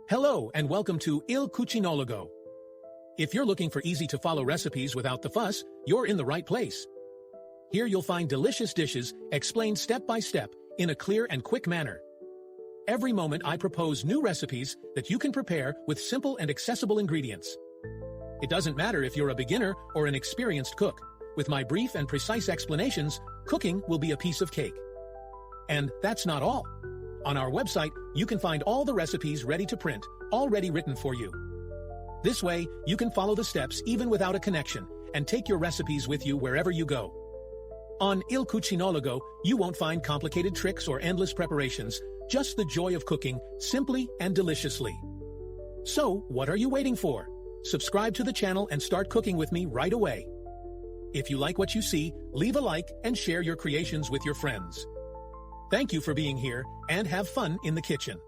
Hello and welcome to Il Cucinologo. If you're looking for easy-to-follow recipes without the fuss, you're in the right place. Here you'll find delicious dishes explained step by step in a clear and quick manner. Every moment I propose new recipes that you can prepare with simple and accessible ingredients. It doesn't matter if you're a beginner or an experienced cook. With my brief and precise explanations, cooking will be a piece of cake. And that's not all. On our website, you can find all the recipes ready to print, already written for you. This way, you can follow the steps even without a connection, and take your recipes with you wherever you go. On Il Cucinologo, you won't find complicated tricks or endless preparations, just the joy of cooking, simply and deliciously. So, what are you waiting for? Subscribe to the channel and start cooking with me right away. If you like what you see, leave a like and share your creations with your friends. Thank you for being here, and have fun in the kitchen.